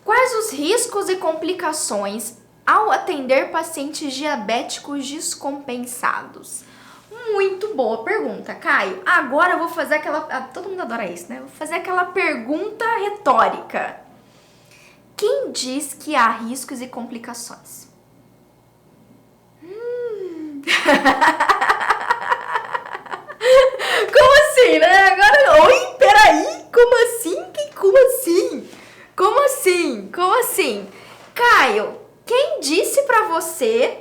Quais os riscos e complicações ao atender pacientes diabéticos descompensados? Muito boa pergunta, Caio. Agora eu vou fazer aquela... todo mundo adora isso, né? Vou fazer aquela pergunta retórica. Quem diz que há riscos e complicações? Como assim, né? Agora... Oi, peraí. Como assim? Como assim? Como assim? Como assim? Caio, quem disse pra você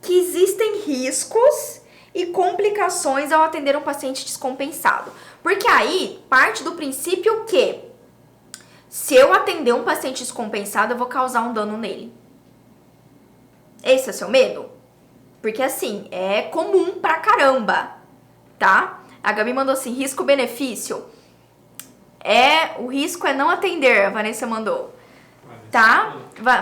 que existem riscos e complicações ao atender um paciente descompensado? Porque aí parte do princípio que se eu atender um paciente descompensado, eu vou causar um dano nele. Esse é o seu medo? Porque assim, é comum pra caramba, tá? A Gabi mandou assim, risco-benefício. O risco é não atender, a Vanessa mandou. Tá?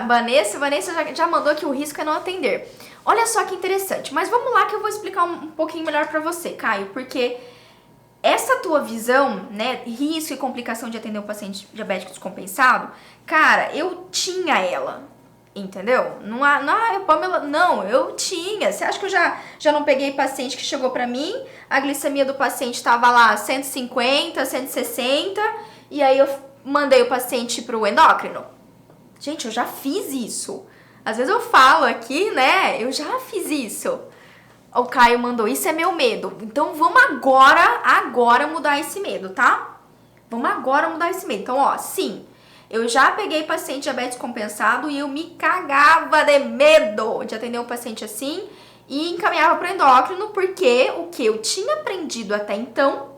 Vanessa já mandou que o risco é não atender. Olha só que interessante. Mas vamos lá que eu vou explicar um pouquinho melhor pra você, Caio. Porque essa tua visão, né, risco e complicação de atender um paciente diabético descompensado, cara, eu tinha ela. Entendeu? Pamela, não, eu tinha. Você acha que eu já não peguei paciente que chegou pra mim, a glicemia do paciente tava lá 150, 160, e aí eu mandei o paciente pro endócrino? Gente, eu já fiz isso. Às vezes eu falo aqui, né? Eu já fiz isso. O Caio mandou, isso é meu medo. Então vamos agora mudar esse medo, tá? Vamos agora mudar esse medo. Então, ó, sim, eu já peguei paciente diabetes compensado e eu me cagava de medo de atender um paciente assim e encaminhava pro endócrino, porque o que eu tinha aprendido até então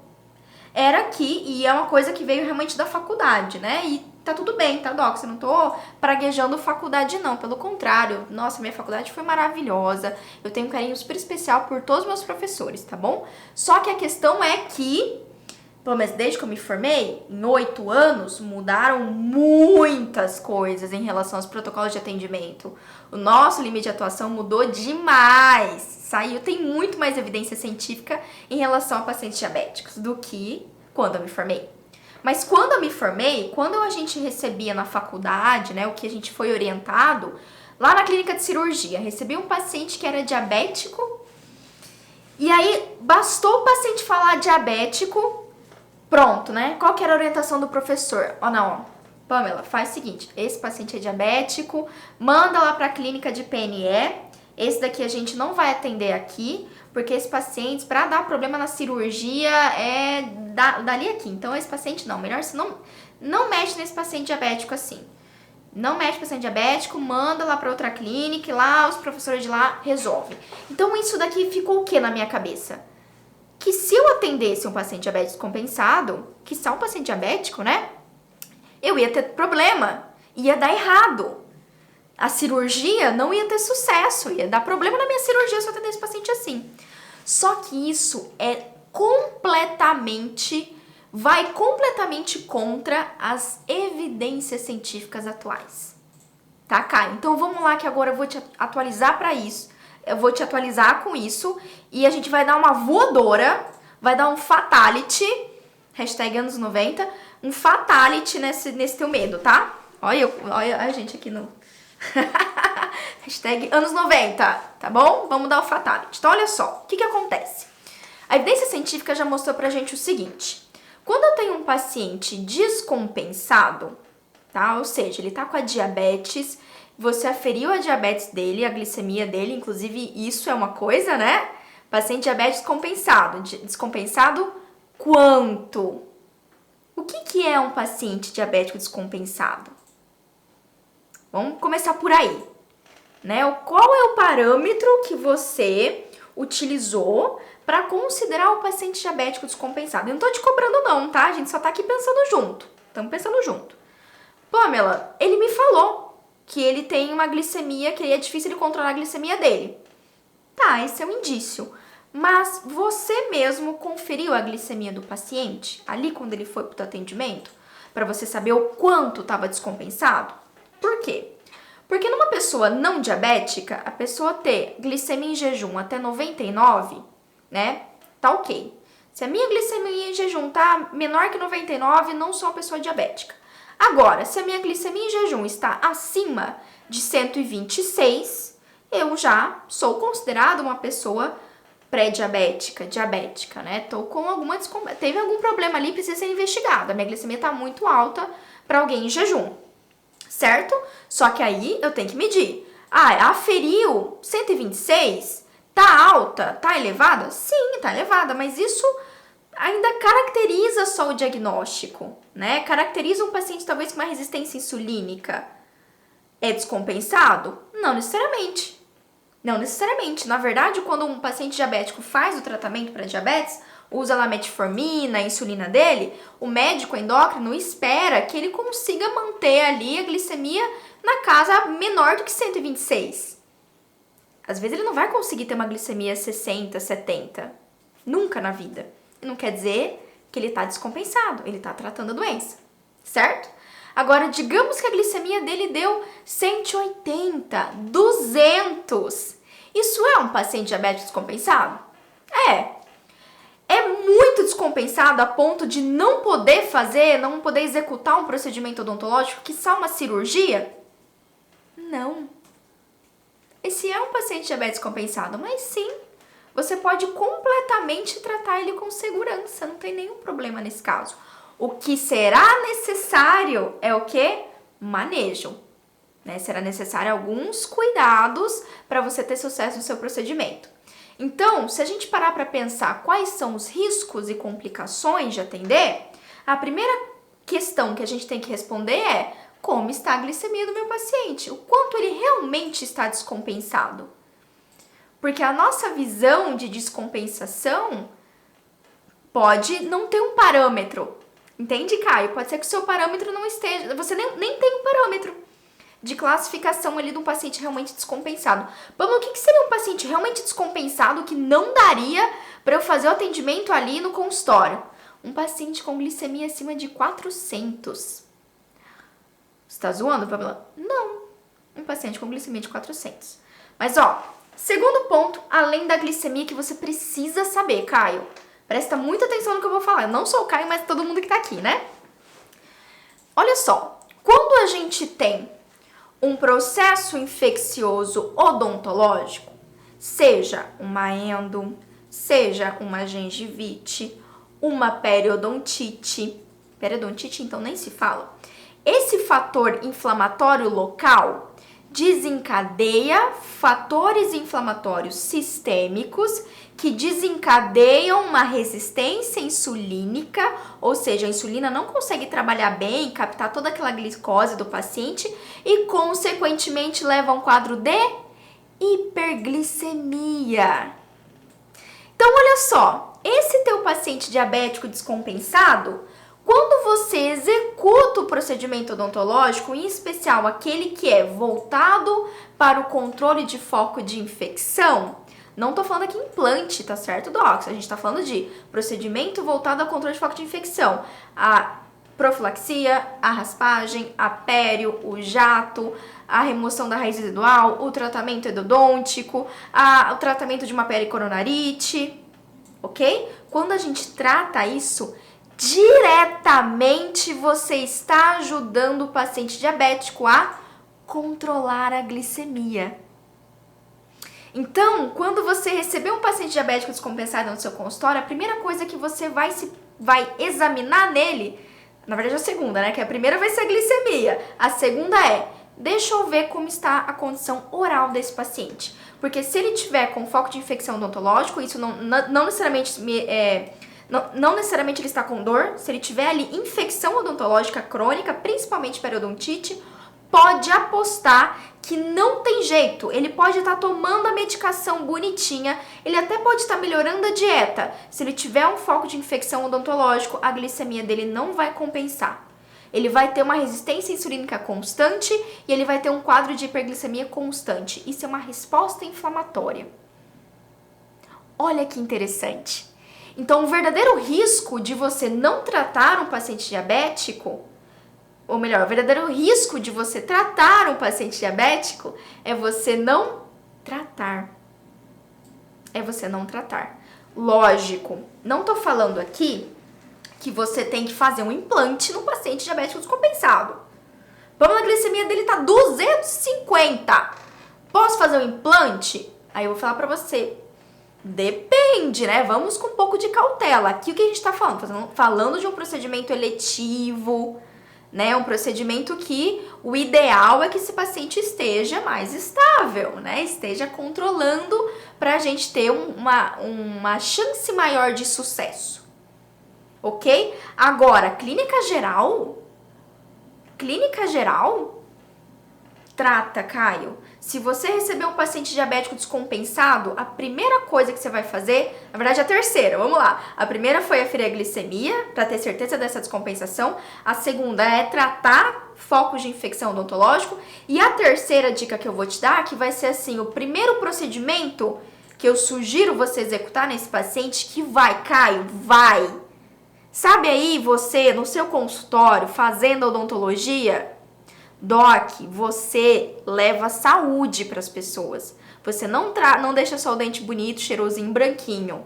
era que, e é uma coisa que veio realmente da faculdade, né? E tá tudo bem, tá, Doc? Eu não tô praguejando faculdade, não. Pelo contrário, nossa, minha faculdade foi maravilhosa. Eu tenho um carinho super especial por todos os meus professores, tá bom? Só que a questão é que, pelo menos desde que eu me formei, em 8 anos, mudaram muitas coisas em relação aos protocolos de atendimento. O nosso limite de atuação mudou demais. Tem muito mais evidência científica em relação a pacientes diabéticos do que quando eu me formei. Mas quando eu me formei, quando a gente recebia na faculdade, né, o que a gente foi orientado, lá na clínica de cirurgia, recebi um paciente que era diabético, e aí bastou o paciente falar diabético, pronto, né? Qual que era a orientação do professor? Não, Pamela, faz o seguinte, esse paciente é diabético, manda lá pra clínica de PNE, esse daqui a gente não vai atender aqui, porque esse paciente, para dar problema na cirurgia, é dali aqui. Então, esse paciente não. Melhor você não mexe nesse paciente diabético assim. Não mexe no paciente diabético, manda lá para outra clínica e lá os professores de lá resolvem. Então, isso daqui ficou o que na minha cabeça? Que se eu atendesse um paciente diabético descompensado, que só um paciente diabético, né? Eu ia ter problema. Ia dar errado. A cirurgia não ia ter sucesso, ia dar problema na minha cirurgia se eu atendesse paciente assim. Só que isso vai completamente contra as evidências científicas atuais. Tá, Caio? Então vamos lá que agora eu vou te atualizar para isso. Eu vou te atualizar com isso e a gente vai dar uma voadora, vai dar um fatality, hashtag anos 90, um fatality nesse teu medo, tá? Olha a gente aqui no... hashtag anos 90, tá bom? Vamos dar o fatality. Então, olha só, o que acontece? A evidência científica já mostrou pra gente o seguinte. Quando eu tenho um paciente descompensado, tá? Ou seja, ele tá com a diabetes, você aferiu a diabetes dele, a glicemia dele, inclusive isso é uma coisa, né? Paciente diabetes descompensado. Descompensado quanto? O que é um paciente diabético descompensado? Vamos começar por aí, né? Qual é o parâmetro que você utilizou para considerar o paciente diabético descompensado? Eu não tô te cobrando não, tá? A gente só tá aqui pensando junto. Estamos pensando junto. Pamela, ele me falou que ele tem uma glicemia, que é difícil ele controlar a glicemia dele. Tá, esse é um indício. Mas você mesmo conferiu a glicemia do paciente ali quando ele foi pro atendimento? Para você saber o quanto estava descompensado? Por quê? Porque numa pessoa não diabética, a pessoa ter glicemia em jejum até 99, né, tá ok. Se a minha glicemia em jejum tá menor que 99, não sou uma pessoa diabética. Agora, se a minha glicemia em jejum está acima de 126, eu já sou considerada uma pessoa pré-diabética, diabética, né? Tô com teve algum problema ali, precisa ser investigado. A minha glicemia tá muito alta para alguém em jejum, certo? Só que aí eu tenho que medir. Aferiu 126, tá alta, tá elevada? Sim, tá elevada, mas isso ainda caracteriza só o diagnóstico, né? Caracteriza um paciente talvez com uma resistência insulínica. É descompensado? Não necessariamente. Não necessariamente. Na verdade, quando um paciente diabético faz o tratamento para diabetes, usa lá a metformina, a insulina dele, o médico endócrino espera que ele consiga manter ali a glicemia na casa menor do que 126. Às vezes ele não vai conseguir ter uma glicemia 60, 70. Nunca na vida. Não quer dizer que ele está descompensado, ele está tratando a doença, certo? Agora, digamos que a glicemia dele deu 180, 200. Isso é um paciente diabético descompensado? É muito descompensado a ponto de não poder executar um procedimento odontológico, quiçá uma cirurgia? Não. Esse é um paciente diabético descompensado, mas sim, você pode completamente tratar ele com segurança, não tem nenhum problema nesse caso. O que será necessário é o quê? Manejo. Né? Será necessário alguns cuidados para você ter sucesso no seu procedimento. Então, se a gente parar para pensar quais são os riscos e complicações de atender, a primeira questão que a gente tem que responder é: como está a glicemia do meu paciente? O quanto ele realmente está descompensado? Porque a nossa visão de descompensação pode não ter um parâmetro. Entende, Caio? Pode ser que o seu parâmetro não esteja... Você nem tem um parâmetro de classificação ali de um paciente realmente descompensado. Vamos, o que seria um paciente realmente descompensado que não daria para eu fazer o atendimento ali no consultório? Um paciente com glicemia acima de 400. Você tá zoando, Pamela? Não. Um paciente com glicemia de 400. Mas, segundo ponto, além da glicemia que você precisa saber, Caio. Presta muita atenção no que eu vou falar. Eu não sou o Caio, mas todo mundo que tá aqui, né? Olha só. Quando a gente tem um processo infeccioso odontológico, seja uma endo, seja uma gengivite, uma periodontite, então nem se fala, esse fator inflamatório local desencadeia fatores inflamatórios sistêmicos que desencadeiam uma resistência insulínica, ou seja, a insulina não consegue trabalhar bem, captar toda aquela glicose do paciente e, consequentemente, leva a um quadro de hiperglicemia. Então, olha só, esse teu paciente diabético descompensado, quando você executa o procedimento odontológico, em especial aquele que é voltado para o controle de foco de infecção, não tô falando aqui implante, tá certo, Docs? A gente tá falando de procedimento voltado ao controle de foco de infecção. A profilaxia, a raspagem, a pério, o jato, a remoção da raiz residual, o tratamento endodôntico, o tratamento de uma pericoronarite, ok? Quando a gente trata isso, diretamente você está ajudando o paciente diabético a controlar a glicemia. Então, quando você receber um paciente diabético descompensado no seu consultório, a primeira coisa que você vai examinar nele, na verdade é a segunda, né? Que a primeira vai ser a glicemia. A segunda é, deixa eu ver como está a condição oral desse paciente. Porque se ele tiver com foco de infecção odontológico, isso não necessariamente não necessariamente ele está com dor. Se ele tiver ali infecção odontológica crônica, principalmente periodontite, pode apostar que não tem jeito. Ele pode estar tomando a medicação bonitinha, ele até pode estar melhorando a dieta. Se ele tiver um foco de infecção odontológico, a glicemia dele não vai compensar. Ele vai ter uma resistência insulínica constante e ele vai ter um quadro de hiperglicemia constante. Isso é uma resposta inflamatória. Olha que interessante. Então, o verdadeiro risco de você não tratar um paciente diabético, ou melhor, o verdadeiro risco de você tratar um paciente diabético é você não tratar. É você não tratar. Lógico, não tô falando aqui que você tem que fazer um implante no paciente diabético descompensado. Vamos, a glicemia dele tá 250. Posso fazer um implante? Aí eu vou falar pra você. Depende, né? Vamos com um pouco de cautela. Aqui o que a gente tá falando? Falando de um procedimento eletivo, né? Um procedimento que o ideal é que esse paciente esteja mais estável, né? Esteja controlando pra gente ter uma chance maior de sucesso. Ok? Agora, clínica geral, trata, Caio. Se você receber um paciente diabético descompensado, a primeira coisa que você vai fazer, na verdade a terceira, vamos lá. A primeira foi aferir a glicemia, para ter certeza dessa descompensação. A segunda é tratar focos de infecção odontológico. E a terceira dica que eu vou te dar, que vai ser assim, o primeiro procedimento que eu sugiro você executar nesse paciente, que vai, Caio, vai. Sabe aí você, no seu consultório, fazendo odontologia? Doc, você leva saúde para as pessoas. Você não deixa só o dente bonito, cheirosinho, branquinho.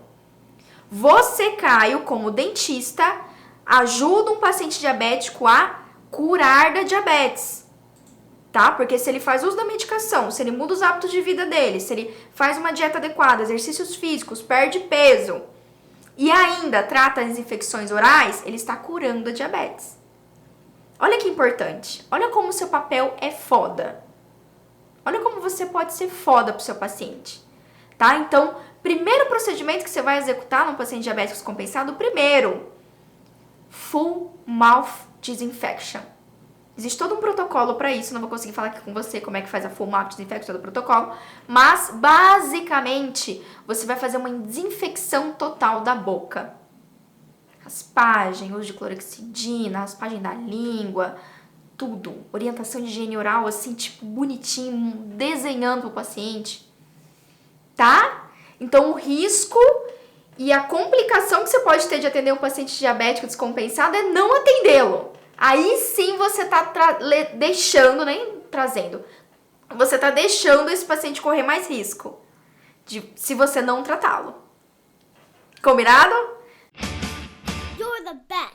Você, Caio, como dentista, ajuda um paciente diabético a curar da diabetes. Tá? Porque se ele faz uso da medicação, se ele muda os hábitos de vida dele, se ele faz uma dieta adequada, exercícios físicos, perde peso e ainda trata as infecções orais, ele está curando a diabetes. Olha que importante. Olha como o seu papel é foda. Olha como você pode ser foda pro seu paciente. Tá? Então, primeiro procedimento que você vai executar no paciente diabético descompensado, primeiro, full mouth disinfection. Existe todo um protocolo para isso, não vou conseguir falar aqui com você como é que faz a full mouth disinfection, todo o protocolo, mas basicamente você vai fazer uma desinfecção total da boca. Raspagem, uso de clorexidina, raspagem da língua, tudo. Orientação de higiene oral, assim, tipo, bonitinho, desenhando pro paciente. Tá? Então, o risco e a complicação que você pode ter de atender um paciente diabético descompensado é não atendê-lo. Aí sim você tá deixando, nem trazendo, você tá deixando esse paciente correr mais risco se você não tratá-lo. Combinado? You're the best.